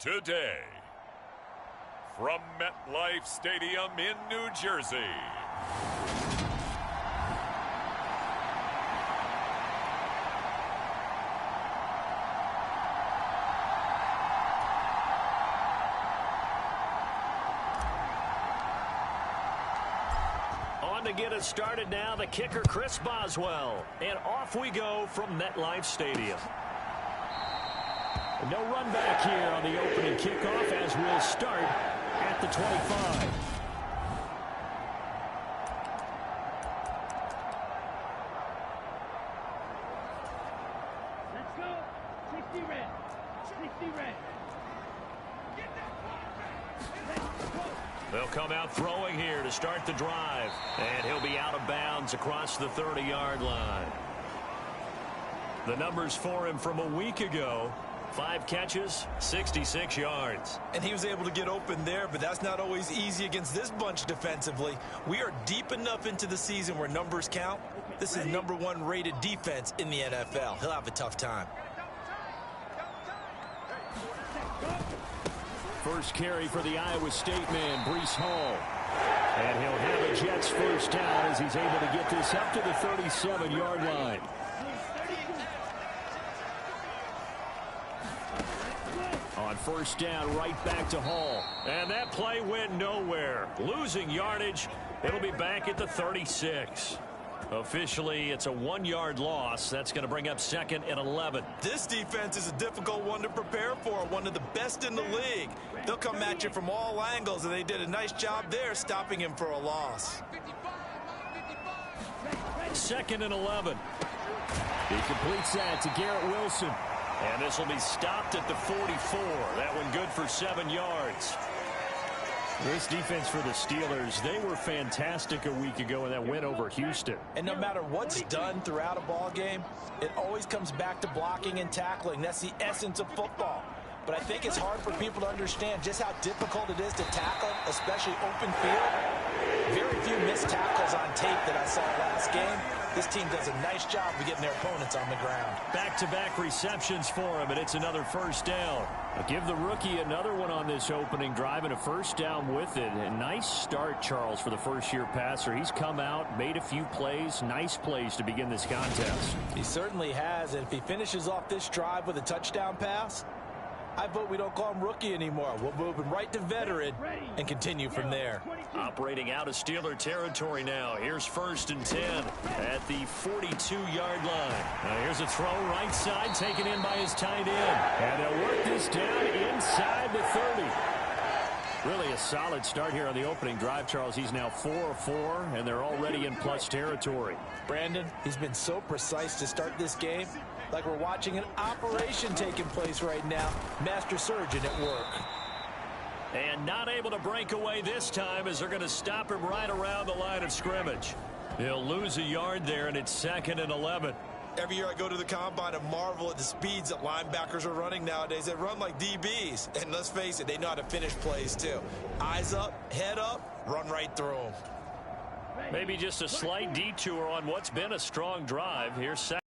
Today, from MetLife Stadium in New Jersey, on to get us started now, the kicker Chris Boswell, and off we go from MetLife Stadium. No run back here on the opening kickoff as we'll start at the 25. Let's go. 60 red. 60 red. They'll come out throwing here to start the drive. And he'll be out of bounds across the 30-yard line. The numbers for him from a week ago: 5 catches, 66 yards. And he was able to get open there, but that's not always easy against this bunch defensively. We are deep enough into the season where numbers count. This is #1 rated defense in the NFL. He'll have a tough time. First carry for the Iowa State man, Breece Hall. And he'll have a Jets first down as he's able to get this up to the 37-yard line. On first down, right back to Hall. And that play went nowhere. Losing yardage. It'll be back at the 36. Officially, it's a 1-yard loss. That's going to bring up 2nd and 11. This defense is a difficult one to prepare for, one of the best in the league. They'll come at you from all angles, and they did a nice job there stopping him for a loss. 2nd and 11. He completes that to Garrett Wilson. And this will be stopped at the 44. That one good for 7 yards. This defense for the Steelers, they were fantastic a week ago in that win over Houston. And no matter what's done throughout a ball game, it always comes back to blocking and tackling. That's the essence of football. But I think it's hard for people to understand just how difficult it is to tackle, especially open field. Very few missed tackles on tape that I saw last game. This team does a nice job of getting their opponents on the ground. Back-to-back receptions for him, and it's another first down. I'll give the rookie another one on this opening drive and a first down with it. A nice start, Charles, for the first-year passer. He's come out, made a few plays, nice plays to begin this contest. He certainly has, and if he finishes off this drive with a touchdown pass, I vote we don't call him rookie anymore. We'll move him right to veteran and continue from there. Operating out of Steeler territory now. Here's 1st and 10 at the 42-yard line. Now here's a throw right side taken in by his tight end. And they'll work this down inside the 30. Really a solid start here on the opening drive, Charles. He's now 4 of 4, and they're already in plus territory. Brandon, he's been so precise to start this game. Like we're watching an operation taking place right now. Master surgeon at work. And not able to break away this time as they're going to stop him right around the line of scrimmage. He'll lose a yard there, and it's 2nd and 11. Every year I go to the combine and marvel at the speeds that linebackers are running nowadays. They run like DBs. And let's face it, they know how to finish plays too. Eyes up, head up, run right through them. Maybe just a slight detour on what's been a strong drive. Here's 2nd.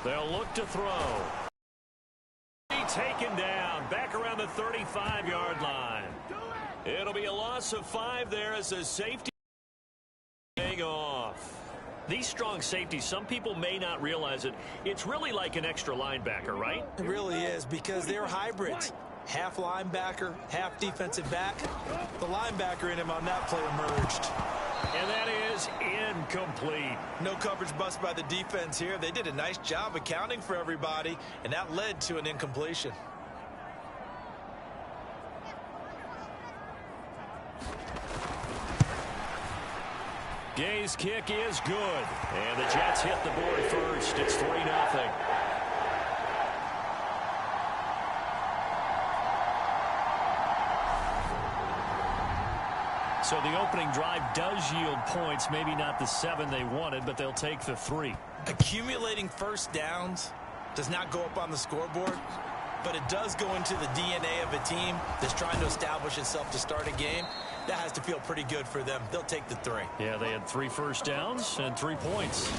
They'll look to throw. Taken down back around the 35-yard line. It'll be a loss of 5 there as a safety paying off. These strong safeties, some people may not realize it. It's really like an extra linebacker, right? It really is, because they're hybrids. Half linebacker, half defensive back. The linebacker in him on that play emerged. And that is incomplete. No coverage bust by the defense here. They did a nice job accounting for everybody, and that led to an incompletion. Gay's kick is good. And the Jets hit the board first. It's 3-0. So the opening drive does yield points, maybe not the 7 they wanted, but they'll take the 3. Accumulating first downs does not go up on the scoreboard, but it does go into the DNA of a team that's trying to establish itself to start a game. That has to feel pretty good for them. They'll take the 3. Yeah, they had 3 first downs and 3 points.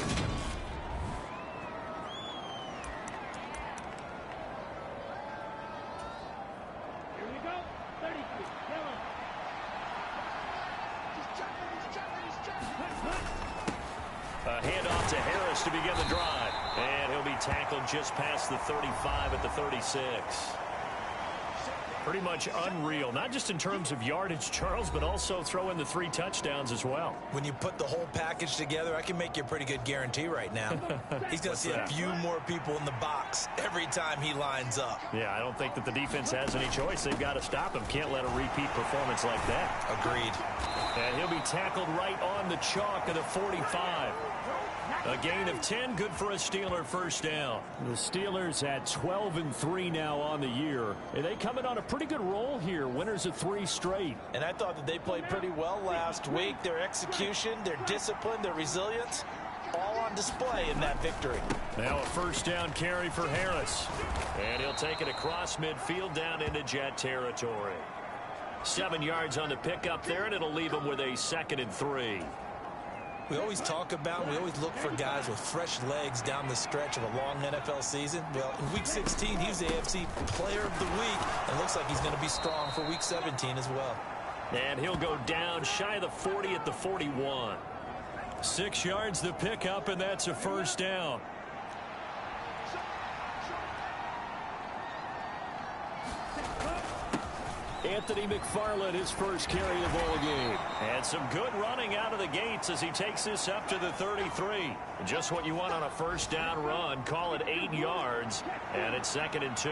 off to Harris to begin the drive. And he'll be tackled just past the 35 at the 36. Pretty much unreal, not just in terms of yardage, Charles, but also throw in the 3 touchdowns as well. When you put the whole package together, I can make you a pretty good guarantee right now. He's going to see a few more people in the box every time he lines up. Yeah, I don't think that the defense has any choice. They've got to stop him. Can't let a repeat performance like that. Agreed. And he'll be tackled right on the chalk of the 45. A gain of 10, good for a Steeler first down. The Steelers at 12-3 now on the year. And they come in on a pretty good roll here. Winners of 3 straight. And I thought that they played pretty well last week. Their execution, their discipline, their resilience, all on display in that victory. Now a first down carry for Harris. And he'll take it across midfield down into Jet territory. 7 yards on the pickup there, and it'll leave him with a 2nd and 3. We always talk about, we always look for guys with fresh legs down the stretch of a long NFL season. Well, in Week 16, he was the AFC Player of the Week, and looks like he's going to be strong for Week 17 as well. And he'll go down shy of the 40 at the 41. 6 yards the pickup, and that's a first down. Anthony McFarland, his first carry of the ball game. And some good running out of the gates as he takes this up to the 33. Just what you want on a first down run. Call it 8 yards, and it's 2nd and 2.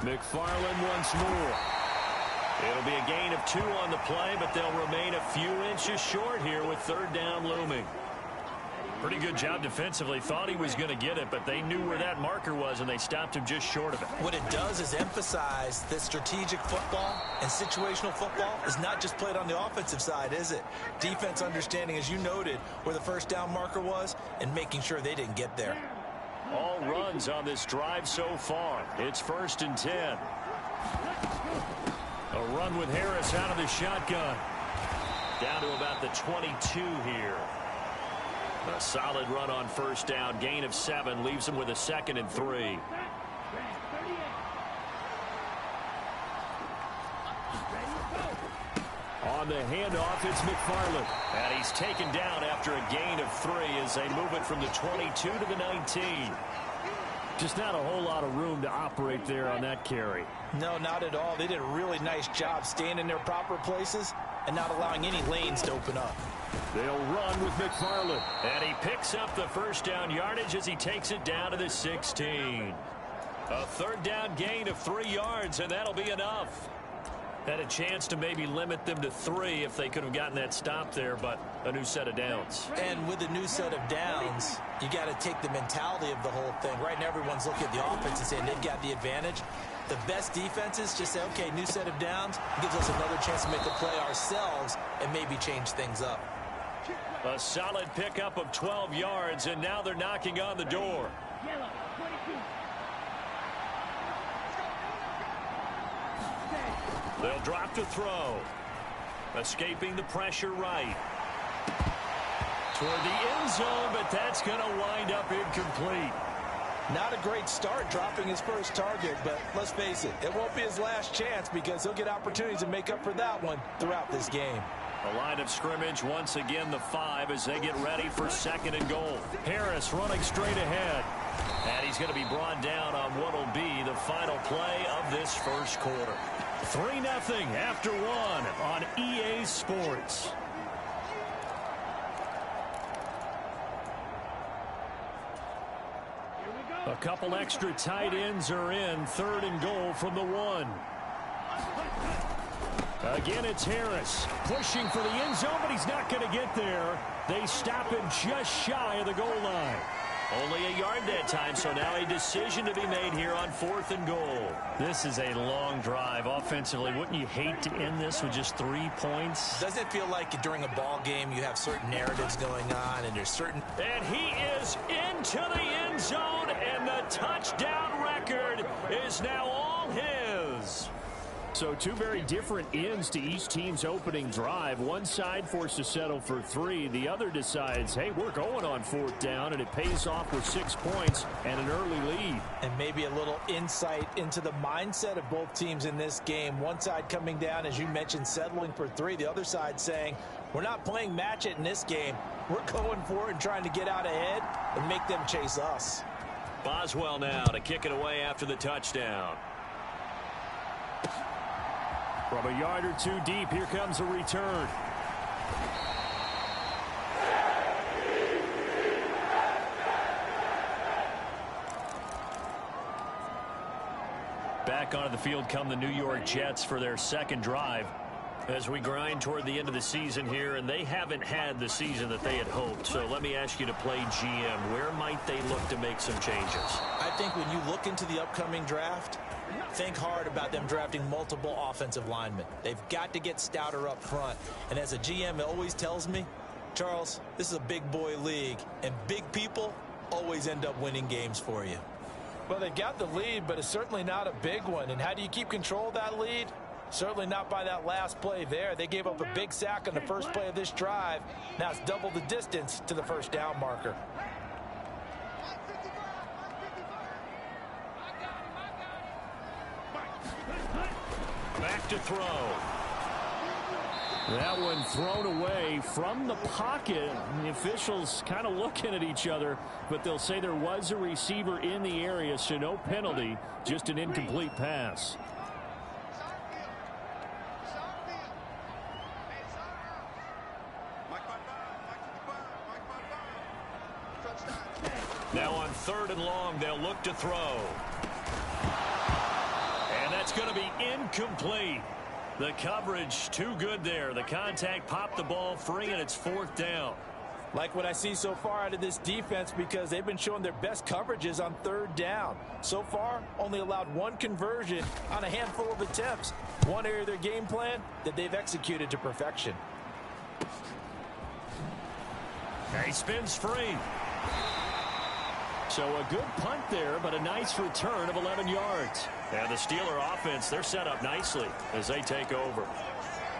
McFarland once more. It'll be a gain of 2 on the play, but they'll remain a few inches short here with 3rd down looming. Pretty good job defensively. Thought he was going to get it, but they knew where that marker was, and they stopped him just short of it. What it does is emphasize that strategic football and situational football is not just played on the offensive side, is it? Defense understanding, as you noted, where the first down marker was and making sure they didn't get there. All runs on this drive so far. It's 1st and 10. A run with Harris out of the shotgun. Down to about the 22 here. A solid run on first down. Gain of 7 leaves him with a 2nd and 3. On the handoff, it's McFarland. And he's taken down after a gain of 3 as they move it from the 22 to the 19. Just not a whole lot of room to operate there on that carry. No, not at all. They did a really nice job staying in their proper places and not allowing any lanes to open up. They'll run with McFarland. And he picks up the first down yardage as he takes it down to the 16. A 3rd down gain of 3 yards, and that'll be enough. Had a chance to maybe limit them to 3 if they could have gotten that stop there, but a new set of downs. And with a new set of downs, you got to take the mentality of the whole thing. Right now, everyone's looking at the offense and saying they've got the advantage. The best defenses just say, okay, new set of downs. It gives us another chance to make a play ourselves and maybe change things up. A solid pickup of 12 yards, and now they're knocking on the door. Yellow, 22. They'll drop to throw. Escaping the pressure right. Toward the end zone, but that's going to wind up incomplete. Not a great start dropping his first target, but let's face it, it won't be his last chance because he'll get opportunities to make up for that one throughout this game. The line of scrimmage once again the 5 as they get ready for 2nd and goal. Harris running straight ahead. And he's going to be brought down on what will be the final play of this first quarter. 3-0 after 1 on EA Sports. A couple extra tight ends are in. 3rd and goal from the 1. Again, it's Harris pushing for the end zone, but he's not going to get there. They stop him just shy of the goal line. Only a yard that time, so now a decision to be made here on 4th and goal. This is a long drive offensively. Wouldn't you hate to end this with just 3 points? Doesn't it feel like during a ball game you have certain narratives going on and there's certain... And he is into the end zone, and the touchdown record is now all his. So 2 very different ends to each team's opening drive. One side forced to settle for 3. The other decides, hey, we're going on 4th down, and it pays off with 6 points and an early lead. And maybe a little insight into the mindset of both teams in this game. One side coming down, as you mentioned, settling for 3. The other side saying, We're not playing match it in this game. We're going for it and trying to get out ahead and make them chase us. Boswell now to kick it away after the touchdown. From a yard or two deep, here comes a return. Back onto the field come the New York Jets for their second drive as we grind toward the end of the season here, and they haven't had the season that they had hoped. So let me ask you to play GM. Where might they look to make some changes? I think when you look into the upcoming draft, think hard about them drafting multiple offensive linemen. They've got to get stouter up front. And as a GM, it always tells me, Charles, this is a big boy league, and big people always end up winning games for you. Well, they got the lead, but it's certainly not a big one. And how do you keep control of that lead? Certainly not by that last play there. They gave up a big sack on the first play of this drive. Now it's double the distance to the first down marker. Back to throw. That one thrown away from the pocket. The officials kind of looking at each other, but they'll say there was a receiver in the area, so no penalty, just an incomplete pass. Now on 3rd and long, they'll look to throw. And that's going to be incomplete. The coverage too good there. The contact popped the ball free, and it's 4th down. Like what I see so far out of this defense, because they've been showing their best coverages on 3rd down. So far, only allowed 1 conversion on a handful of attempts. One area of their game plan that they've executed to perfection. He spins free. So a good punt there, but a nice return of 11 yards. And the Steeler offense, they're set up nicely as they take over.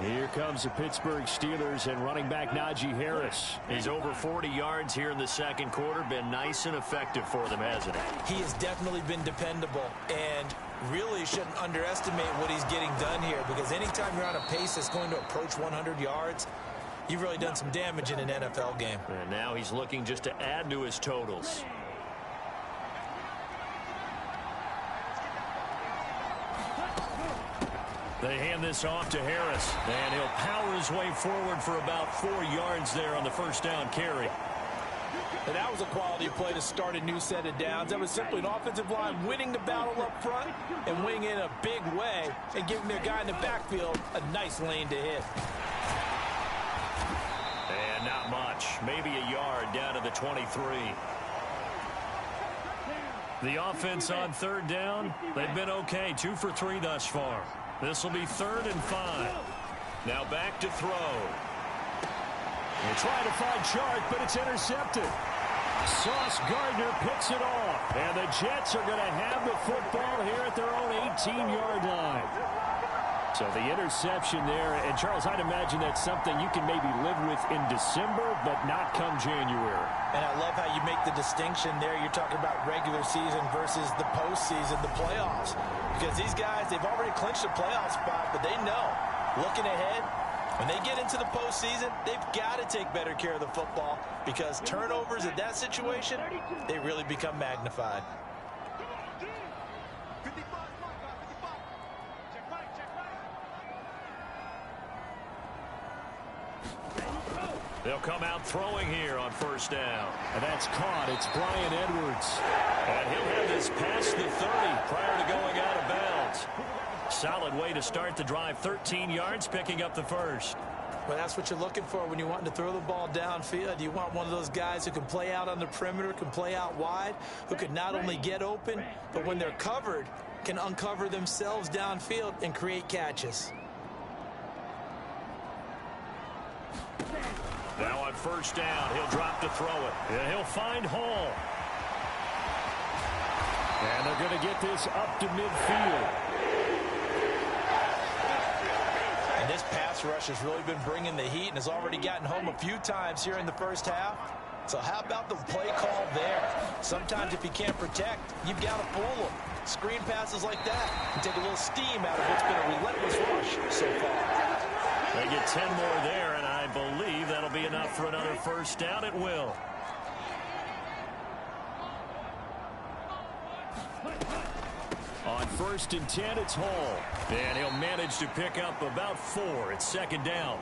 Here comes the Pittsburgh Steelers and running back Najee Harris. He's over 40 yards here in the second quarter. Been nice and effective for them, hasn't he? He has definitely been dependable, and really shouldn't underestimate what he's getting done here, because anytime you're on a pace that's going to approach 100 yards, you've really done some damage in an NFL game. And now he's looking just to add to his totals. They hand this off to Harris, and he'll power his way forward for about 4 yards there on the first down carry. And that was a quality play to start a new set of downs. That was simply an offensive line winning the battle up front and winning in a big way and giving their guy in the backfield a nice lane to hit. And not much, maybe a yard down to the 23. The offense on 3rd down, they've been okay, 2 for 3 thus far. This will be 3rd and 5. Now back to throw. They try to find Chark, but it's intercepted. Sauce Gardner picks it off. And the Jets are going to have the football here at their own 18-yard line. So the interception there. And, Charles, I'd imagine that's something you can maybe live with in December, but not come January. And I love how you make the distinction there. You're talking about regular season versus the postseason, the playoffs. Because these guys, they've already clinched a playoff spot, but they know, looking ahead, when they get into the postseason, they've got to take better care of the football, because turnovers in that situation, they really become magnified. They'll come out throwing here on 1st down. And that's caught. It's Brian Edwards. And he'll have this past the 30 prior to going out of bounds. Solid way to start the drive. 13 yards, picking up the first. Well, that's what you're looking for when you're wanting to throw the ball downfield. You want one of those guys who can play out on the perimeter, can play out wide, who can not only get open, but when they're covered, can uncover themselves downfield and create catches. Now on 1st down, he'll drop to throw it. And he'll find Hall. And they're going to get this up to midfield. And this pass rush has really been bringing the heat and has already gotten home a few times here in the first half. So how about the play call there? Sometimes if you can't protect, you've got to fool them. Screen passes like that can take a little steam out of what's been a relentless rush so far. They get 10 more there, and I believe that'll be enough for another first down. It will. On 1st and 10, it's Hall. And he'll manage to pick up about 4. It's 2nd down.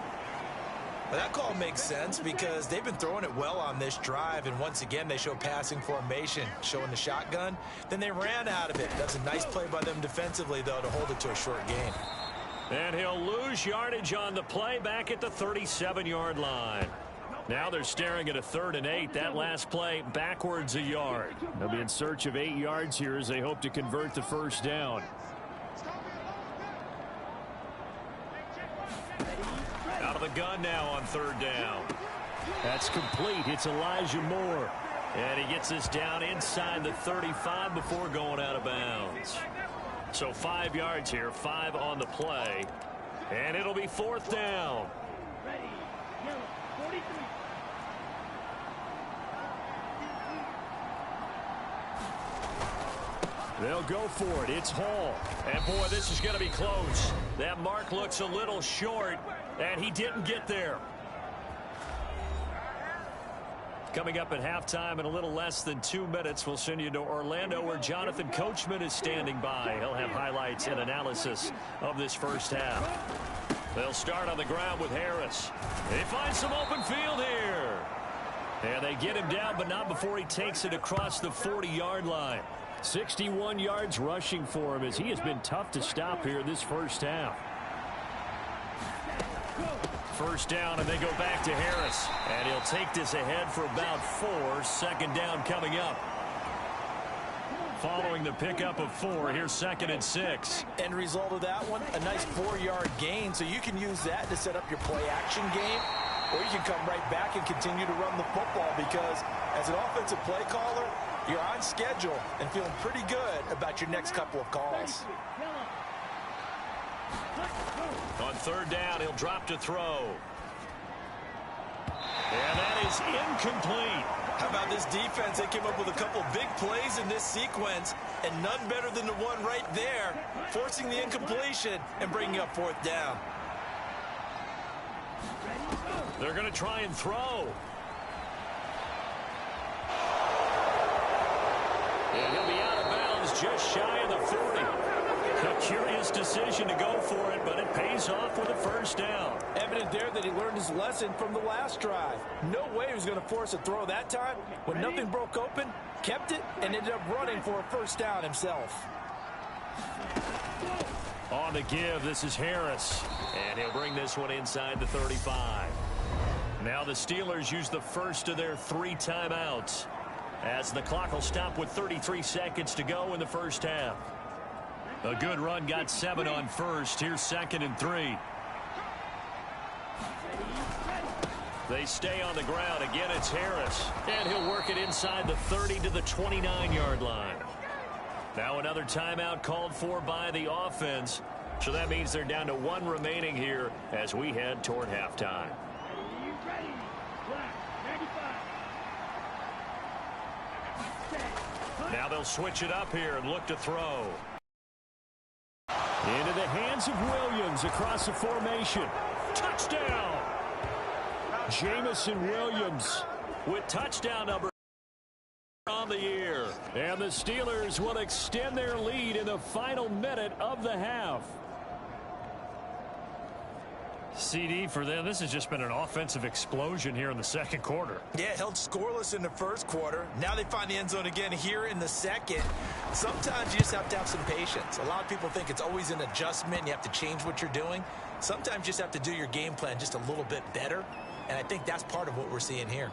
Well, that call makes sense because they've been throwing it well on this drive, and once again they show passing formation, showing the shotgun. Then they ran out of it. That's a nice play by them defensively, though, to hold it to a short gain. And he'll lose yardage on the play back at the 37-yard line. Now they're staring at a 3rd and 8. That last play backwards a yard. They'll be in search of 8 yards here as they hope to convert the first down. Out of the gun now on 3rd down. That's complete. It's Elijah Moore. And he gets us down inside the 35 before going out of bounds. So 5 yards here, 5 on the play. And it'll be 4th down. Ready. Yellow. 43. They'll go for it. It's Hall. And, boy, this is going to be close. That mark looks a little short, and he didn't get there. Coming up at halftime in a little less than 2 minutes, we'll send you to Orlando where Jonathan Coachman is standing by. He'll have highlights and analysis of this first half. They'll start on the ground with Harris. They find some open field here. And they get him down, but not before he takes it across the 40-yard line. 61 yards rushing for him as he has been tough to stop here this first half. First down, and they go back to Harris. And he'll take this ahead for about 4. 2nd down coming up. Following the pickup of 4, here's 2nd and 6. End result of that one, a nice 4-yard gain. So you can use that to set up your play-action game, or you can come right back and continue to run the football because as an offensive play caller, you're on schedule and feeling pretty good about your next couple of calls. On 3rd down, he'll drop to throw. And that is incomplete. How about this defense? They came up with a couple big plays in this sequence, and none better than the one right there, forcing the incompletion and bringing up 4th down. They're going to try and throw. And he'll be out of bounds just shy of the 40. A curious decision to go for it, but it pays off with a first down. Evident there that he learned his lesson from the last drive. No way he was going to force a throw that time. When nothing broke open, kept it, and ended up running for a first down himself. On the give, this is Harris. And he'll bring this one inside the 35. Now the Steelers use the first of their 3 timeouts, as the clock will stop with 33 seconds to go in the first half. A good run got 7 on first. Here's 2nd and 3. They stay on the ground. Again, it's Harris. And he'll work it inside the 30 to the 29-yard line. Now another timeout called for by the offense. So that means they're down to 1 remaining here as we head toward halftime. Now they'll switch it up here and look to throw. Into the hands of Williams across the formation. Touchdown! Jamison Williams with touchdown number on the year. And the Steelers will extend their lead in the final minute of the half. CD for them, this has just been an offensive explosion here in the 2nd quarter. Yeah, held scoreless in the 1st quarter. Now they find the end zone again here in the 2nd. Sometimes you just have to have some patience. A lot of people think it's always an adjustment. You have to change what you're doing. Sometimes you just have to do your game plan just a little bit better. And I think that's part of what we're seeing here.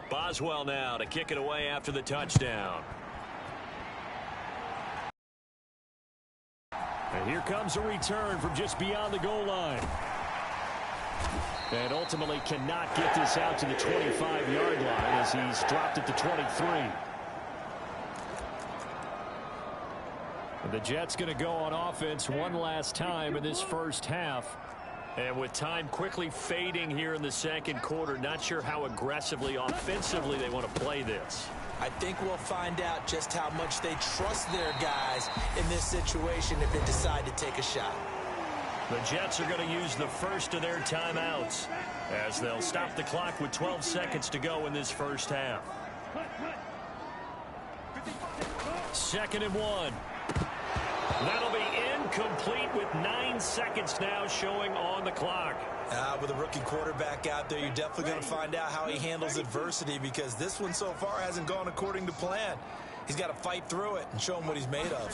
Boswell now to kick it away after the touchdown. And here comes a return from just beyond the goal line. And ultimately cannot get this out to the 25-yard line as he's dropped at the 23. And the Jets going to go on offense one last time in this first half. And with time quickly fading here in the 2nd quarter, not sure how aggressively, offensively they want to play this. I think we'll find out just how much they trust their guys in this situation if they decide to take a shot. The Jets are going to use the first of their timeouts as they'll stop the clock with 12 seconds to go in this first half. 2nd and 1. That'll be incomplete with 9 seconds now showing on the clock. With a rookie quarterback out there, you're definitely going to find out how he handles adversity, because this one so far hasn't gone according to plan. He's got to fight through it and show him what he's made of.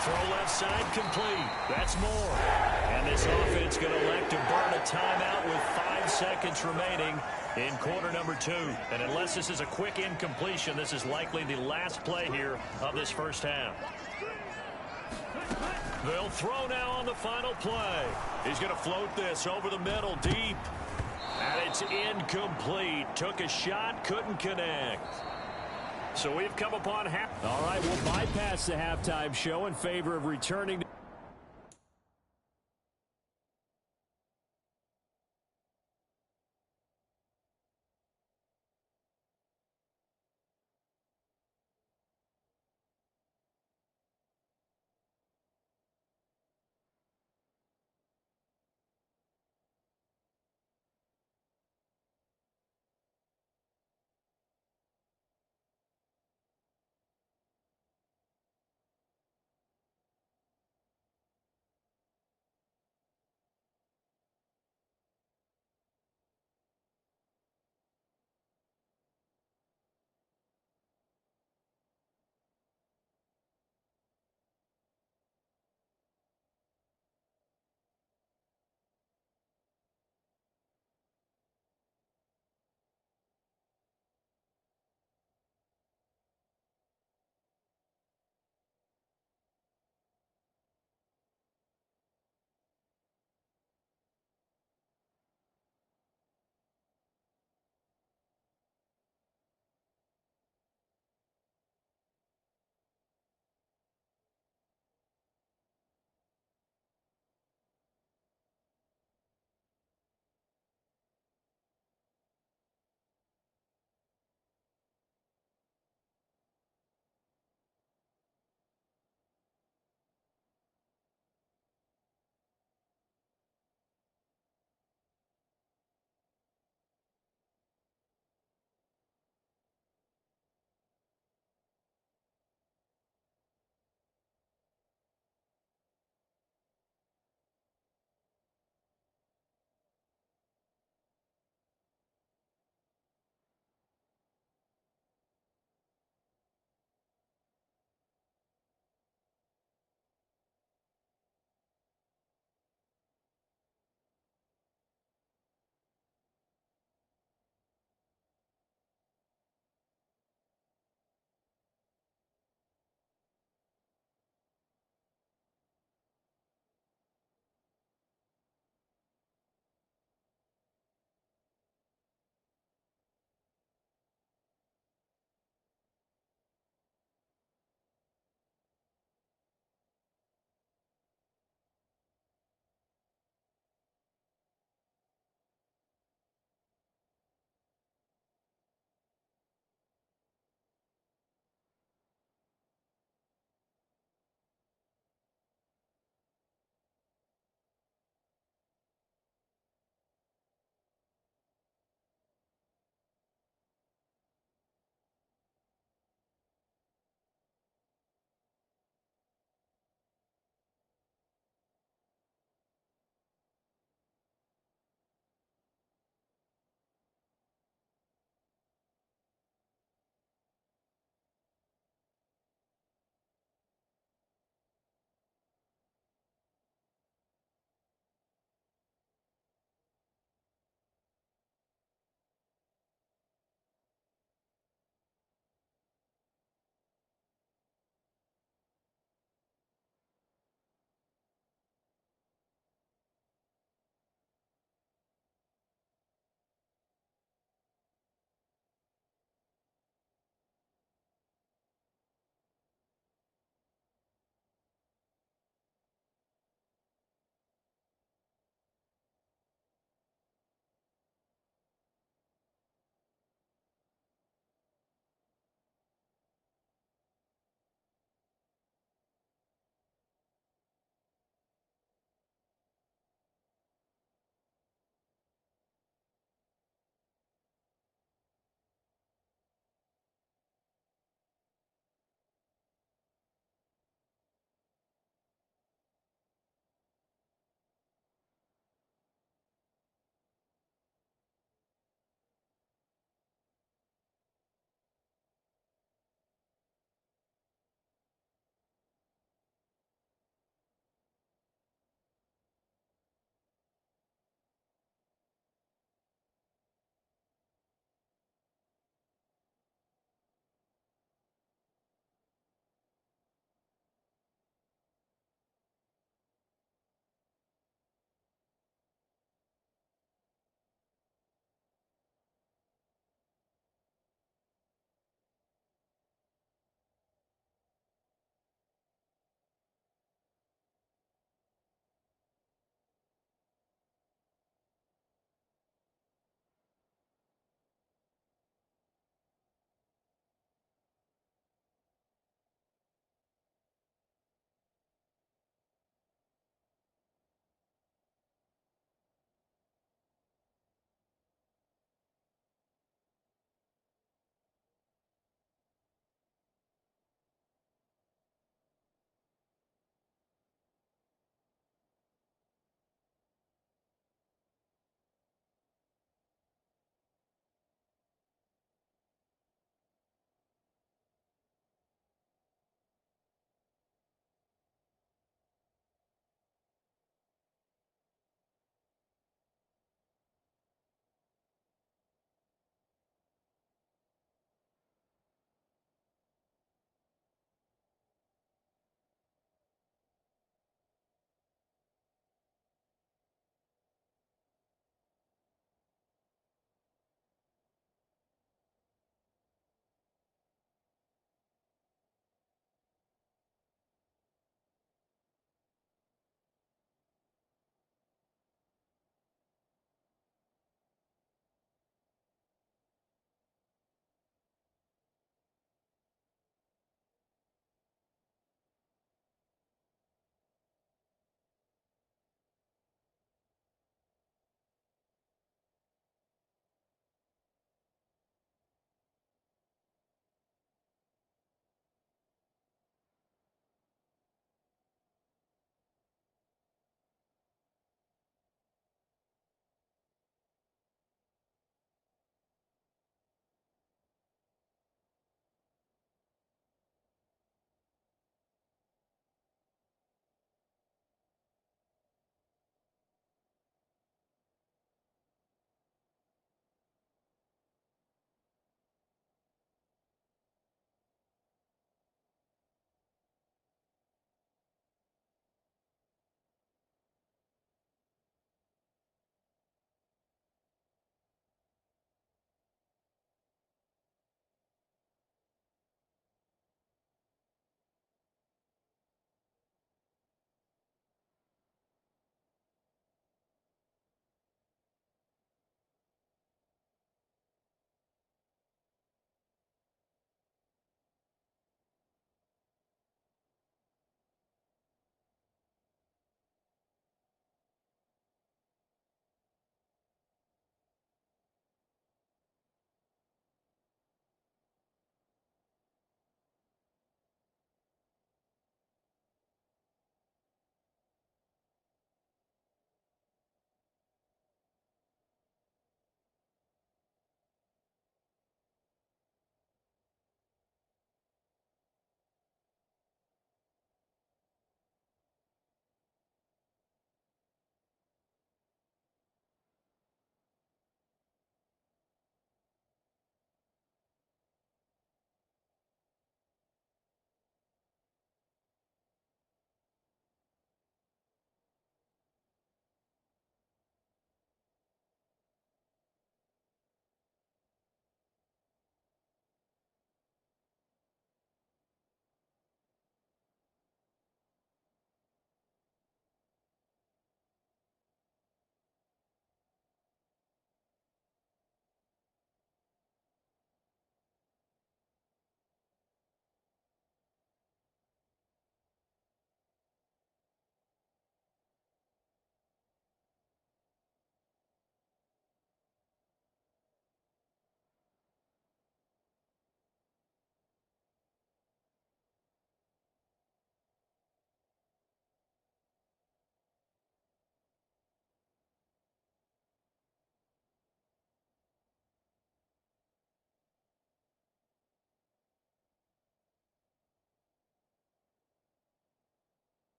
Throw left side complete. That's more. And this offense going to elect to burn a timeout with 5 seconds remaining in quarter number 2. And unless this is a quick incompletion, this is likely the last play here of this first half. They'll throw now on the final play. He's going to float this over the middle deep. And it's incomplete. Took a shot, couldn't connect. So we've come upon half. All right, we'll bypass the halftime show in favor of returning.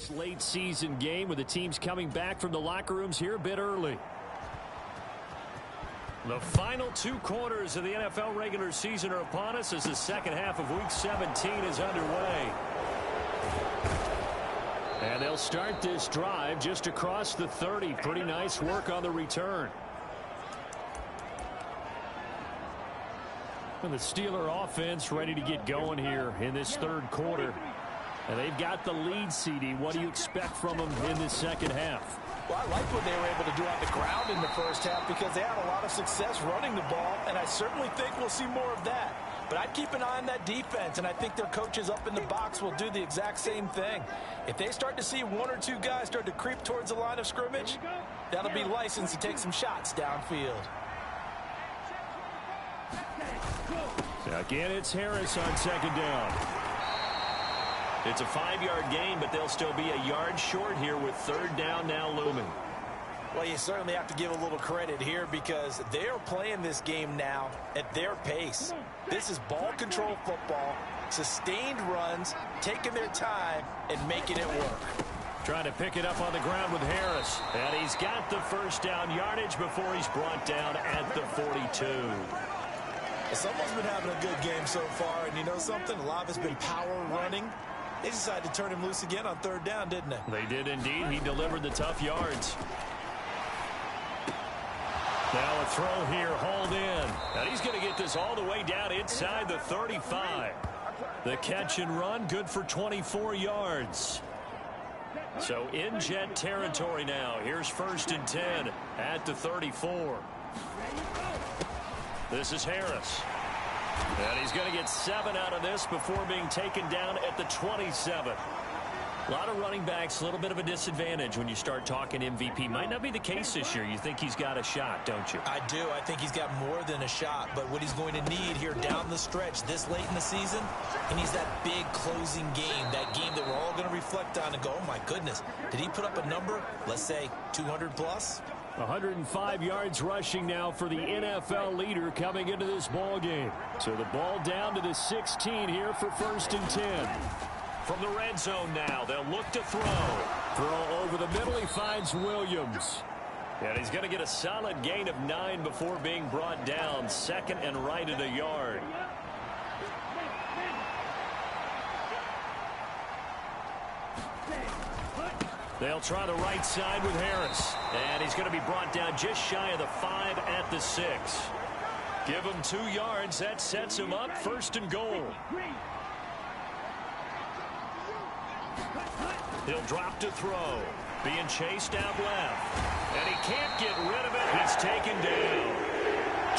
this late season game with the teams coming back from the locker rooms here a bit early. The final 2 quarters of the NFL regular season are upon us as the second half of Week 17 is underway. And they'll start this drive just across the 30. Pretty nice work on the return. And the Steeler offense ready to get going here in this third quarter. And they've got the lead, CD. What do you expect from them in this second half? Well, I like what they were able to do on the ground in the first half because they had a lot of success running the ball, and I certainly think we'll see more of that. But I'd keep an eye on that defense, and I think their coaches up in the box will do the exact same thing. If they start to see 1 or 2 guys start to creep towards the line of scrimmage, that'll be licensed to take some shots downfield. Again, it's Harris on second down. It's a 5-yard gain, but they'll still be a yard short here with third down now looming. Well, you certainly have to give a little credit here because they're playing this game now at their pace. This is ball control football, sustained runs, taking their time, and making it work. Trying to pick it up on the ground with Harris. And he's got the first down yardage before he's brought down at the 42. Someone's been having a good game so far, and you know something? A lot of it's been power running. They decided to turn him loose again on third down, didn't they? They did indeed. He delivered the tough yards. Now a throw here, hauled in. And he's going to get this all the way down inside the 35. The catch and run, good for 24 yards. So in jet territory now. Here's 1st and 10 at the 34. This is Harris. And he's going to get 7 out of this before being taken down at the 27. A lot of running backs, a little bit of a disadvantage when you start talking MVP. Might not be the case this year. You think he's got a shot, don't you? I do. I think he's got more than a shot. But what he's going to need here down the stretch this late in the season, he needs that big closing game, that game that we're all going to reflect on and go, oh, my goodness, did he put up a number, let's say, 200 plus? 105 yards rushing now for the NFL leader coming into this ball game. So the ball down to the 16 here for 1st and 10. From the red zone now, they'll look to throw. Throw over the middle, he finds Williams. And he's going to get a solid gain of 9 before being brought down. Second and right at a yard. They'll try the right side with Harris. And he's going to be brought down just shy of the 5 at the 6. Give him 2 yards. That sets him up 1st and goal. He'll drop to throw. Being chased out left. And he can't get rid of it. He's taken down.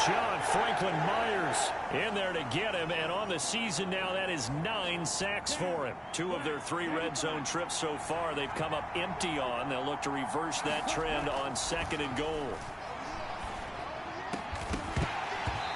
John Franklin Myers in there to get him, and on the season now, that is 9 sacks for him. 2 of their 3 red zone trips so far they've come up empty on. They'll look to reverse that trend on 2nd and goal.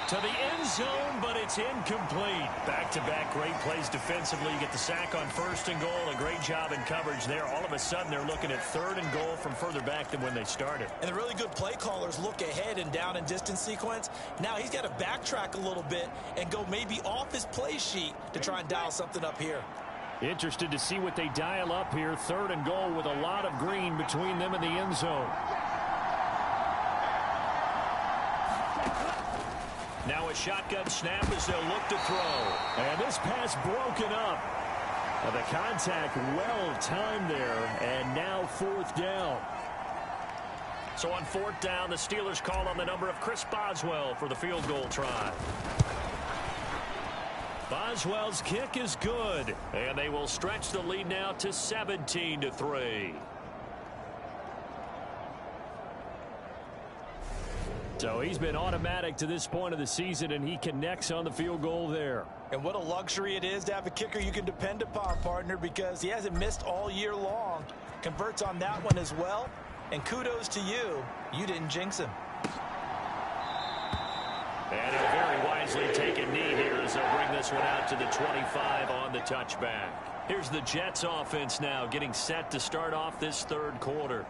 To the end zone, but it's incomplete. Back-to-back great plays defensively. You get the sack on 1st and goal. A great job in coverage there. All of a sudden, they're looking at 3rd and goal from further back than when they started. And the really good play callers look ahead and down and distance sequence. Now he's got to backtrack a little bit and go maybe off his play sheet to try and dial something up here. Interested to see what they dial up here. 3rd and goal with a lot of green between them and the end zone. Now a shotgun snap as they'll look to throw. And this pass broken up. The contact well timed there, and now 4th down. So on 4th down, the Steelers call on the number of Chris Boswell for the field goal try. Boswell's kick is good, and they will stretch the lead now to 17-3. So he's been automatic to this point of the season, and he connects on the field goal there. And what a luxury it is to have a kicker you can depend upon, partner, because he hasn't missed all year long. Converts on that one as well. And kudos to you. You didn't jinx him. And he'll very wisely take a knee here as they'll bring this one out to the 25 on the touchback. Here's the Jets offense now getting set to start off this 3rd quarter.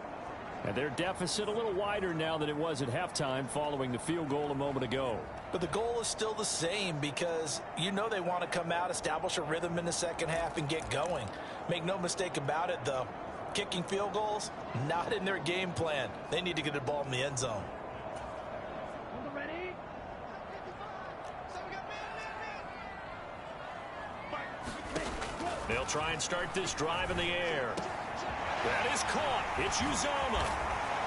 And their deficit a little wider now than it was at halftime following the field goal a moment ago. But the goal is still the same because you know they want to come out, establish a rhythm in the second half, and get going. Make no mistake about it, though. Kicking field goals, not in their game plan. They need to get the ball in the end zone. Ready? They'll try and start this drive in the air. That is caught. It's Uzomah.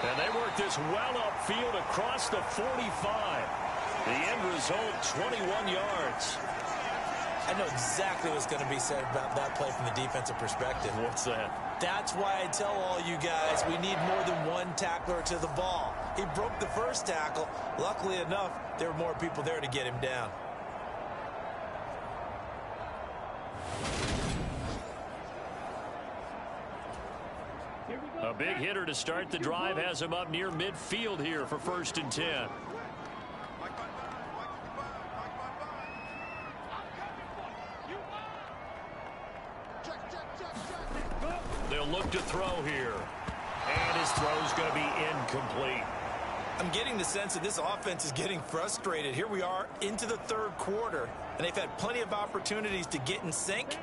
And they work this well upfield across the 45. The end result, 21 yards. I know exactly what's going to be said about that play from the defensive perspective. What's that? That's why I tell all you guys we need more than one tackler to the ball. He broke the first tackle. Luckily enough, there were more people there to get him down. A big hitter to start the drive has him up near midfield here for 1st and 10. They'll look to throw here. And his throw's going to be incomplete. I'm getting the sense that this offense is getting frustrated. Here we are into the 3rd quarter, and they've had plenty of opportunities to get in sync.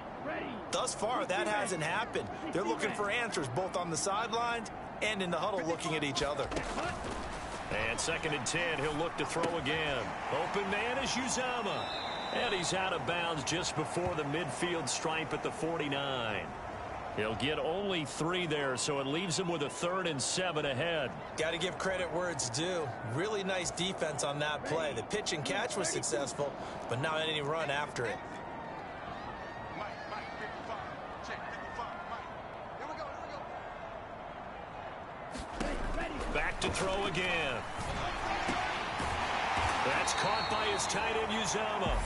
Thus far, that hasn't happened. They're looking for answers both on the sidelines and in the huddle looking at each other. And 2nd and 10, he'll look to throw again. Open man is Uzomah. And he's out of bounds just before the midfield stripe at the 49. He'll get only 3 there, so it leaves him with a 3rd and 7 ahead. Got to give credit where it's due. Really nice defense on that play. The pitch and catch was successful, but not any run after it. Back to throw again. That's caught by his tight end, Uzomah.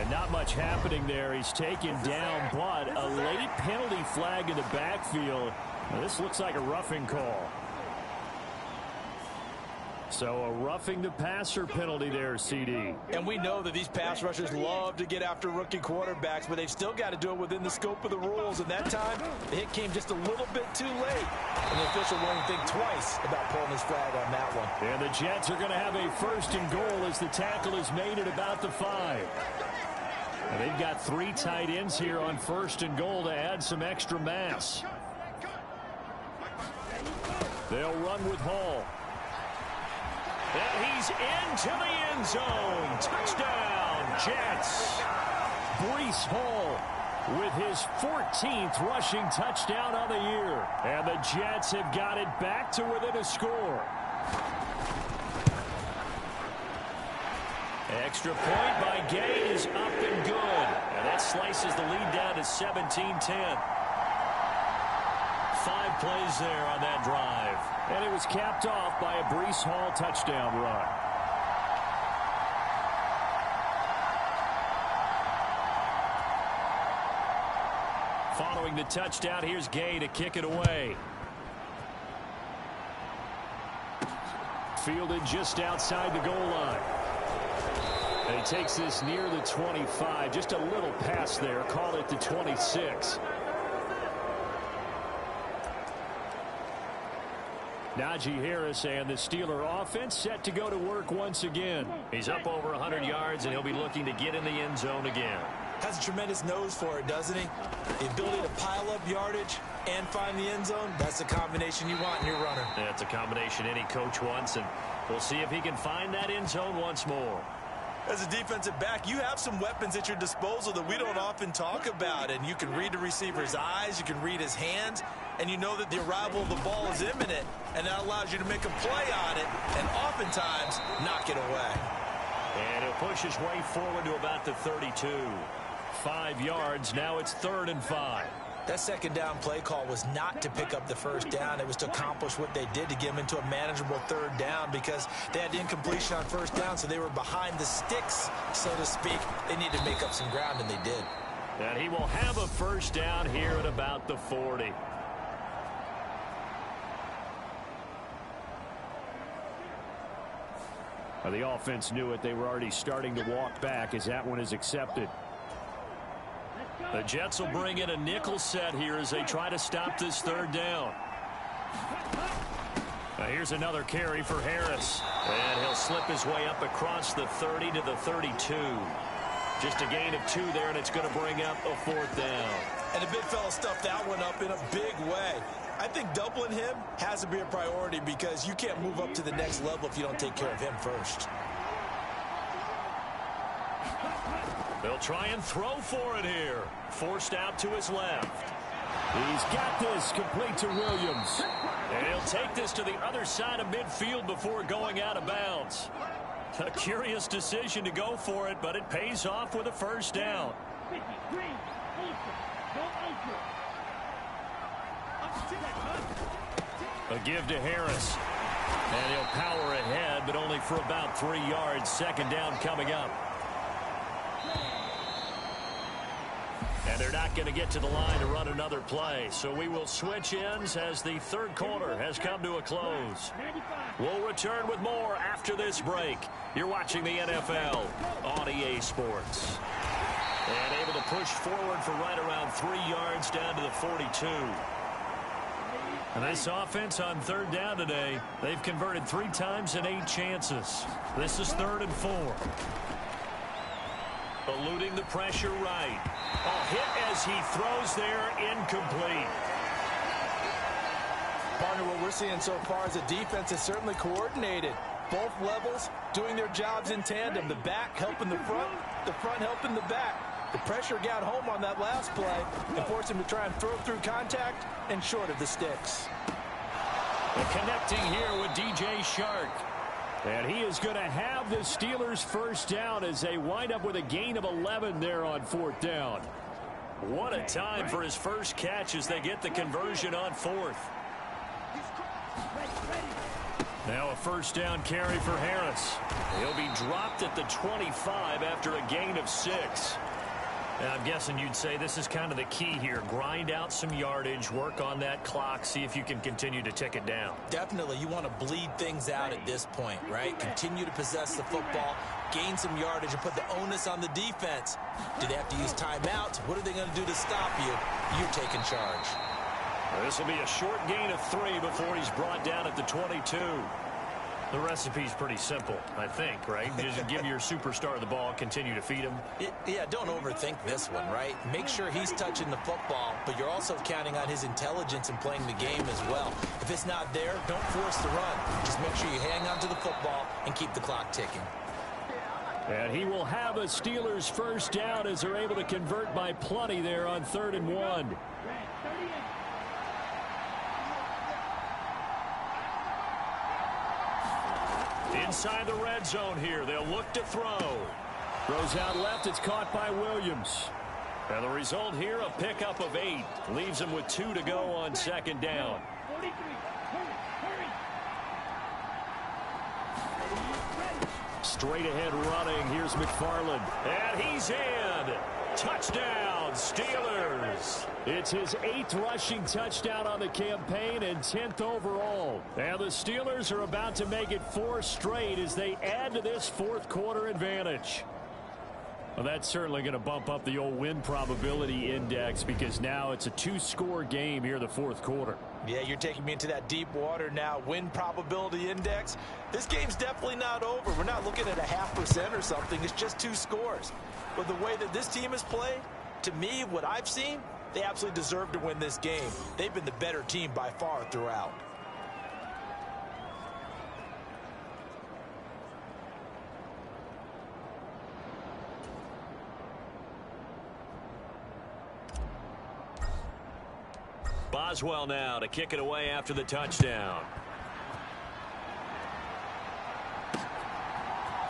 And not much happening there. He's taken down, but a late penalty flag in the backfield. Now, this looks like a roughing call. So a roughing the passer penalty there, CD. And we know that these pass rushers love to get after rookie quarterbacks, but they've still got to do it within the scope of the rules. And that time, the hit came just a little bit too late. And the official won't think twice about pulling his flag on that one. And the Jets are going to have a 1st and goal as the tackle is made at about the 5. And they've got 3 tight ends here on 1st and goal to add some extra mass. They'll run with Hall. And he's into the end zone. Touchdown, Jets. Breece Hall with his 14th rushing touchdown on the year. And the Jets have got it back to within a score. Extra point by Gay is up and good. And that slices the lead down to 17-10. 5 plays there on that drive. And it was capped off by a Breece Hall touchdown run. Following the touchdown, here's Gay to kick it away. Fielded just outside the goal line. And he takes this near the 25. Just a little pass there. Call it the 26. Najee Harris and the Steeler offense set to go to work once again. He's up over 100 yards, and he'll be looking to get in the end zone again. Has a tremendous nose for it, doesn't he? The ability to pile up yardage and find the end zone, that's the combination you want in your runner. That's a combination any coach wants, and we'll see if he can find that end zone once more. As a defensive back, you have some weapons at your disposal that we don't often talk about, and you can read the receiver's eyes, you can read his hands, and you know that the arrival of the ball is imminent, and that allows you to make a play on it and oftentimes knock it away. And he'll push his way forward to about the 32. 5 yards. Now it's 3rd and 5. That 2nd down play call was not to pick up the 1st down. It was to accomplish what they did to get them into a manageable 3rd down because they had incompletion on 1st down, so they were behind the sticks, so to speak. They needed to make up some ground, and they did. And he will have a 1st down here at about the 40. The offense knew it. They were already starting to walk back as that one is accepted. The Jets will bring in a nickel set here as they try to stop this 3rd down. Now here's another carry for Harris. And he'll slip his way up across the 30 to the 32. Just a gain of 2 there, and it's going to bring up a 4th down. And the big fella stuffed that one up in a big way. I think doubling him has to be a priority because you can't move up to the next level if you don't take care of him first. They'll try and throw for it here. Forced out to his left. He's got this complete to Williams. And he'll take this to the other side of midfield before going out of bounds. A curious decision to go for it, but it pays off with a 1st down. A give to Harris. And he'll power ahead, but only for about 3 yards. 2nd down coming up. And they're not going to get to the line to run another play. So we will switch ends as the 3rd quarter has come to a close. We'll return with more after this break. You're watching the NFL on EA Sports. And able to push forward for right around 3 yards down to the 42. And this offense on 3rd down today, they've converted 3 times in 8 chances. This is 3rd and 4. Eluding the pressure right. A hit as he throws there, incomplete. Partner, what we're seeing so far is the defense is certainly coordinated. Both levels doing their jobs in tandem. The back helping the front helping the back. The pressure got home on that last play and forced him to try and throw through contact and short of the sticks. And connecting here with DJ Shark. And he is going to have the Steelers' 1st down as they wind up with a gain of 11 there on 4th down. What a time for his first catch as they get the conversion on 4th. Now a 1st down carry for Harris. He'll be dropped at the 25 after a gain of 6. And I'm guessing you'd say this is kind of the key here. Grind out some yardage, work on that clock, see if you can continue to tick it down. Definitely, you want to bleed things out at this point, right? Continue to possess the football, gain some yardage, and put the onus on the defense. Do they have to use timeouts? What are they going to do to stop you? You're taking charge. This will be a short gain of 3 before he's brought down at the 22. The recipe's pretty simple, I think, right? Just give your superstar the ball, continue to feed him. Yeah, don't overthink this one, right? Make sure he's touching the football, but you're also counting on his intelligence in playing the game as well. If it's not there, don't force the run. Just make sure you hang on to the football and keep the clock ticking. And he will have a Steelers 1st down as they're able to convert by plenty there on 3rd and 1. Inside the red zone here. They'll look to throw. Throws out left. It's caught by Williams. And the result here, a pickup of 8. Leaves them with 2 to go on 2nd down. Straight ahead running. Here's McFarland. And he's in. Touchdown, Steelers. It's his 8th rushing touchdown on the campaign and 10th overall. And the Steelers are about to make it 4 straight as they add to this 4th quarter advantage. Well, that's certainly going to bump up the old win probability index because now it's a 2-score game here in the 4th quarter. Yeah, you're taking me into that deep water now. Win probability index. This game's definitely not over. We're not looking at a 0.5% or something. It's just 2 scores. But the way that this team has played, to me, what I've seen, they absolutely deserve to win this game. They've been the better team by far throughout. Boswell now to kick it away after the touchdown.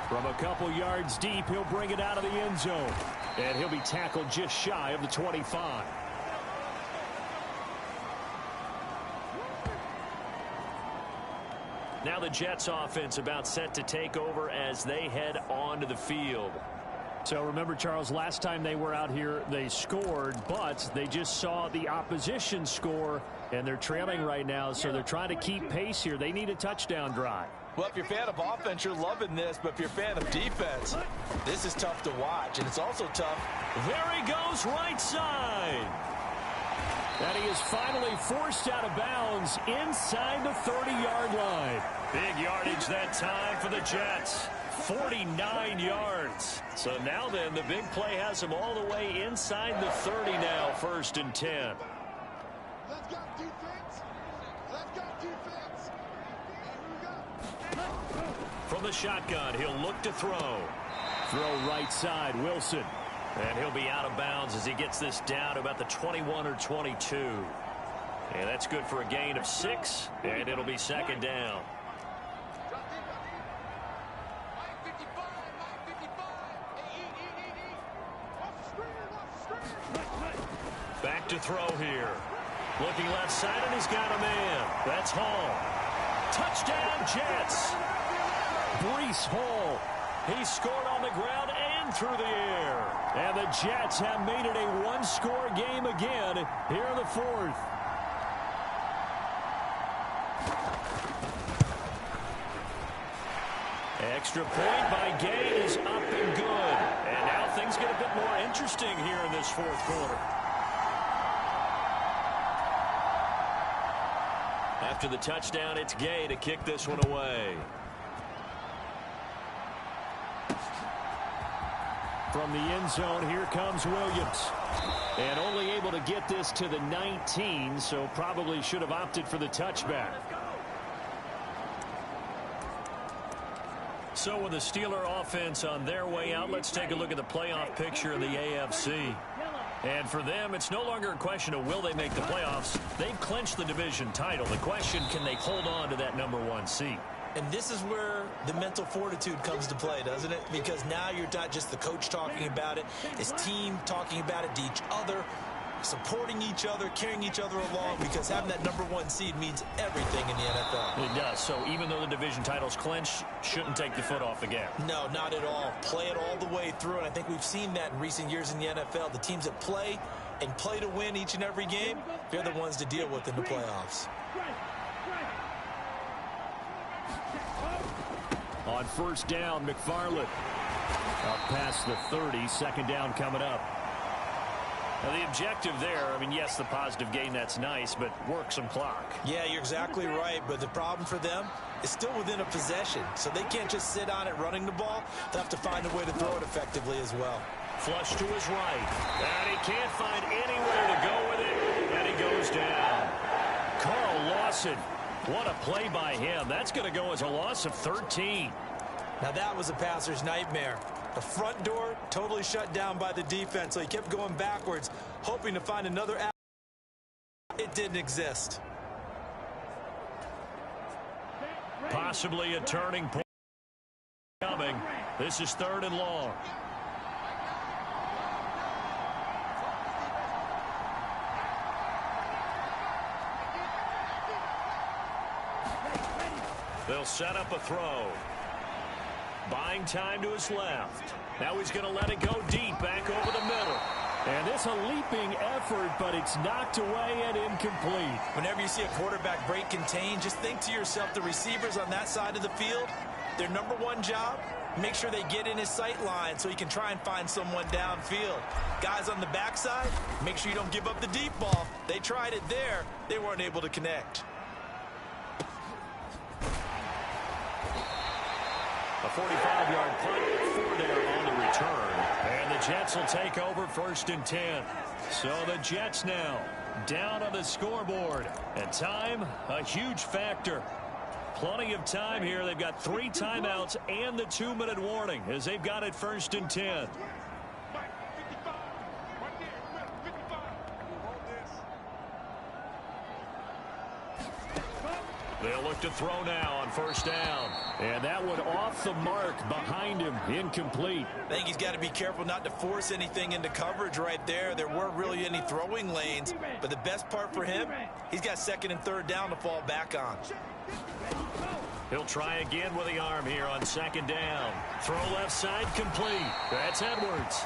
From a couple yards deep, he'll bring it out of the end zone. And he'll be tackled just shy of the 25. Now the Jets offense about set to take over as they head onto the field. So remember, Charles, last time they were out here, they scored, but they just saw the opposition score, and they're trailing right now, so they're trying to keep pace here. They need a touchdown drive. Well, if you're a fan of offense, you're loving this, but if you're a fan of defense, this is tough to watch, and it's also tough. There he goes, right side. And he is finally forced out of bounds inside the 30-yard line. Big yardage that time for the Jets. 49 yards. So now then, the big play has him all the way inside the 30 now, 1st and 10. Let's go defense. Let's go defense. From the shotgun, he'll look to throw. Throw right side, Wilson. And he'll be out of bounds as he gets this down to about the 21 or 22. And that's good for a gain of 6, and it'll be 2nd down. Back to throw here. Looking left side, and he's got a man. That's Hall. Touchdown, Jets. Brees Hall. He scored on the ground and through the air. And the Jets have made it a one-score game again here in the 4th. Extra point by Gay is up and good. And now things get a bit more interesting here in this 4th quarter. After the touchdown, it's Gay to kick this one away. From the end zone, here comes Williams. And only able to get this to the 19, so probably should have opted for the touchback. So with the Steeler offense on their way out, let's take a look at the playoff picture in the AFC. And for them, it's no longer a question of will they make the playoffs. They've clinched the division title. The question, can they hold on to that #1 seed? And this is where the mental fortitude comes to play, doesn't it? Because now you're not just the coach talking about it, it's team talking about it to each other, supporting each other, carrying each other along, because having that #1 seed means everything in the NFL. It does. So even though the division title's clinched, shouldn't take the foot off the gas. No, not at all. Play it all the way through, and I think we've seen that in recent years in the NFL. The teams that play and play to win each and every game, they're the ones to deal with in the playoffs. On 1st down, McFarland. Up past the 30, 2nd down coming up. Now the objective there, I mean, yes, the positive gain, that's nice, but work some clock. Yeah, you're exactly right, but the problem for them is still within a possession, so they can't just sit on it running the ball. They'll have to find a way to throw it effectively as well. Flush to his right, and he can't find anywhere to go with it, and he goes down. Carl Lawson, what a play by him. That's going to go as a loss of 13. Now that was a passer's nightmare. The front door totally shut down by the defense, so he kept going backwards, hoping to find another out. It didn't exist. Possibly a turning point coming. This is 3rd and long. They'll set up a throw. Buying time to his left. Now he's going to let it go deep back over the middle. And this a leaping effort, but it's knocked away and incomplete. Whenever you see a quarterback break contain, just think to yourself, the receivers on that side of the field, their #1 job, make sure they get in his sight line so he can try and find someone downfield. Guys on the backside, make sure you don't give up the deep ball. They tried it there. They weren't able to connect. A 45-yard punt, 4 there on the return. And the Jets will take over 1st and 10. So the Jets now down on the scoreboard. And time, a huge factor. Plenty of time here. They've got 3 timeouts and the 2-minute warning as they've got it 1st and 10. They'll look to throw now on 1st down. And that one off the mark behind him, incomplete. I think he's got to be careful not to force anything into coverage right there. There weren't really any throwing lanes, but the best part for him, he's got 2nd and 3rd down to fall back on. He'll try again with the arm here on 2nd down. Throw left side complete. That's Edwards.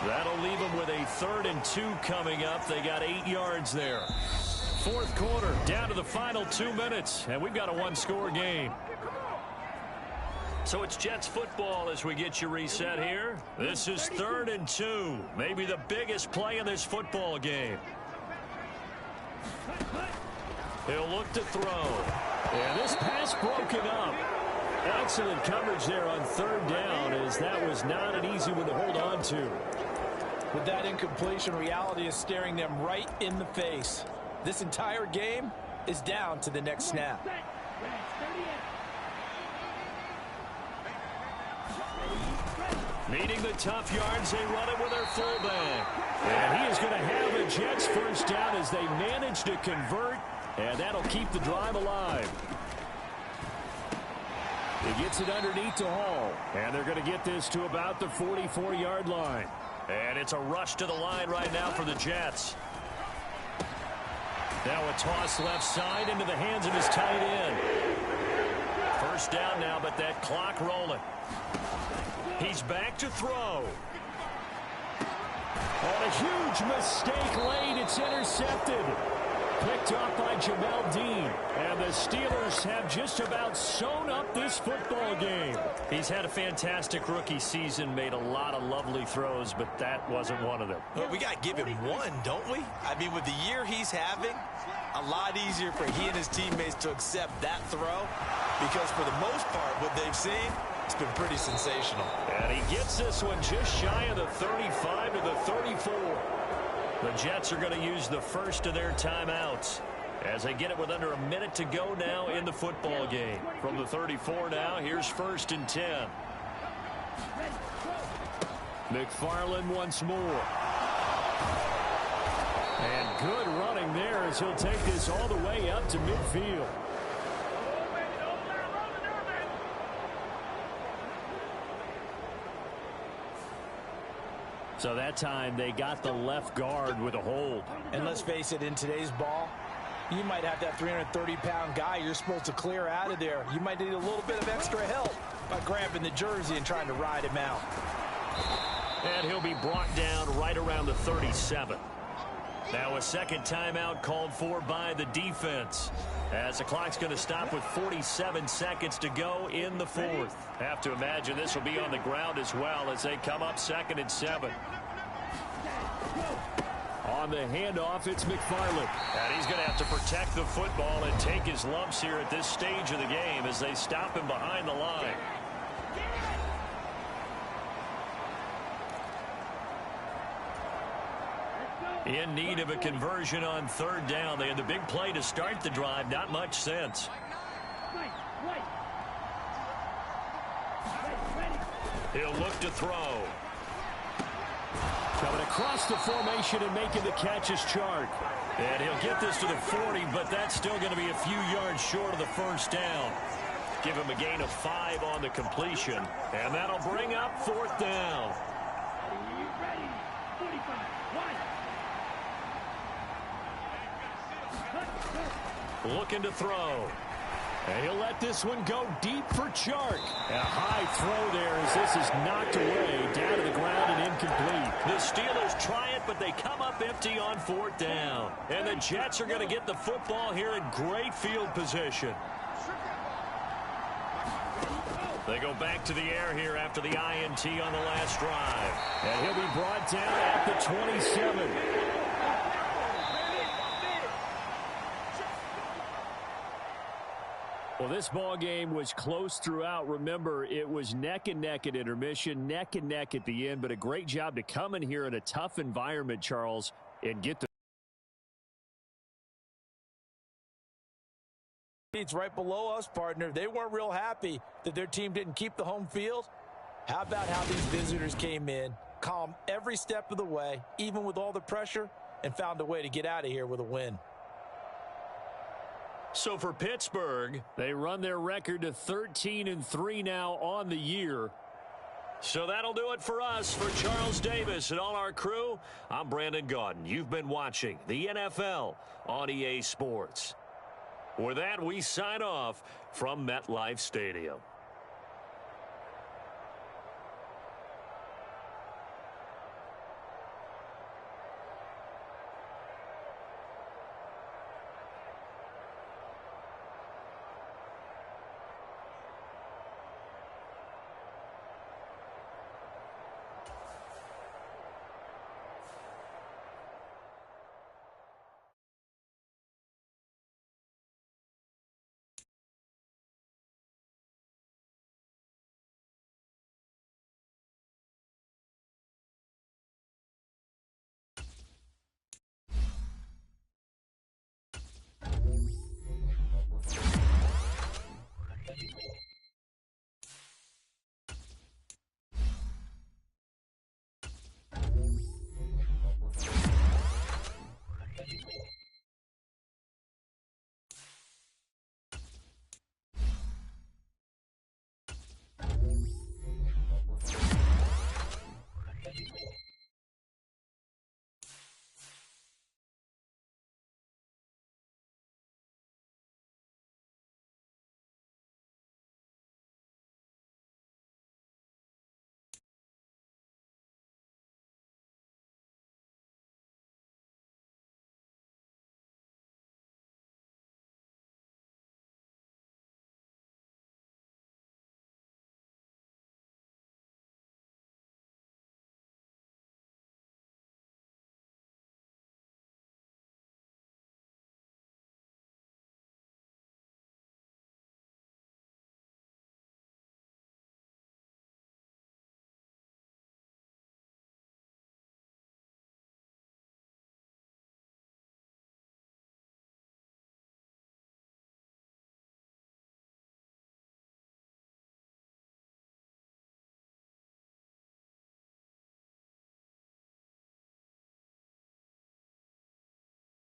That'll leave him with a 3rd and 2 coming up. They got 8 yards there. 4th quarter, down to the final 2 minutes, and we've got a 1-score game. So it's Jets football as we get you reset here. This is 3rd and 2, maybe the biggest play in this football game. He'll look to throw. And this pass broken up. Excellent coverage there on third down, as that was not an easy one to hold on to. With that incompletion, reality is staring them right in the face. This entire game is down to the next snap. Needing the tough yards, they run it with their fullback. And he is going to have a Jets first down as they manage to convert, and that'll keep the drive alive. He gets it underneath to Hall, and they're going to get this to about the 44-yard line. And it's a rush to the line right now for the Jets. Now a toss left side into the hands of his tight end. First down now, but that clock rolling. He's back to throw. On a huge mistake late, it's intercepted. Picked off by Jamel Dean. And the Steelers have just about sewn up this football game. He's had a fantastic rookie season, made a lot of lovely throws, but that wasn't one of them. Well, we got to give him one, don't we? I mean, with the year he's having, a lot easier for he and his teammates to accept that throw, because for the most part, what they've seen, it's been pretty sensational. And he gets this one just shy of the 35 to the 34. The Jets are going to use the first of their timeouts as they get it with under a minute to go now in the football game. From the 34 now, here's 1st and 10. McFarland once more. And good running there as he'll take this all the way up to midfield. So that time they got the left guard with a hold. And let's face it, in today's ball, you might have that 330-pound guy you're supposed to clear out of there. You might need a little bit of extra help by grabbing the jersey and trying to ride him out. And he'll be brought down right around the 37. Now a second timeout called for by the defense, as the clock's going to stop with 47 seconds to go in the fourth. Have to imagine this will be on the ground as well as they come up 2nd and 7. On the handoff, it's McFarland. And he's going to have to protect the football and take his lumps here at this stage of the game as they stop him behind the line. In need of a conversion on 3rd down. They had the big play to start the drive. Not much sense. He'll look to throw. Coming across the formation and making the catch is Chark. And he'll get this to the 40, but that's still going to be a few yards short of the first down. Give him a gain of 5 on the completion. And that'll bring up 4th down. Looking to throw. And he'll let this one go deep for Chark. And a high throw there as this is knocked away, down to the ground and incomplete. The Steelers try it, but they come up empty on 4th down. And the Jets are going to get the football here in great field position. They go back to the air here after the INT on the last drive. And he'll be brought down at the 27. Well, this ball game was close throughout. Remember, it was neck and neck at intermission, neck and neck at the end, but a great job to come in here in a tough environment, Charles, and get the It's right below us, partner. They weren't real happy that their team didn't keep the home field. How about how these visitors came in, calm every step of the way, even with all the pressure, and found a way to get out of here with a win. So for Pittsburgh, they run their record to 13-3 now on the year. So that'll do it for us. For Charles Davis and all our crew, I'm Brandon Gaudin. You've been watching the NFL on EA Sports. With that, we sign off from MetLife Stadium.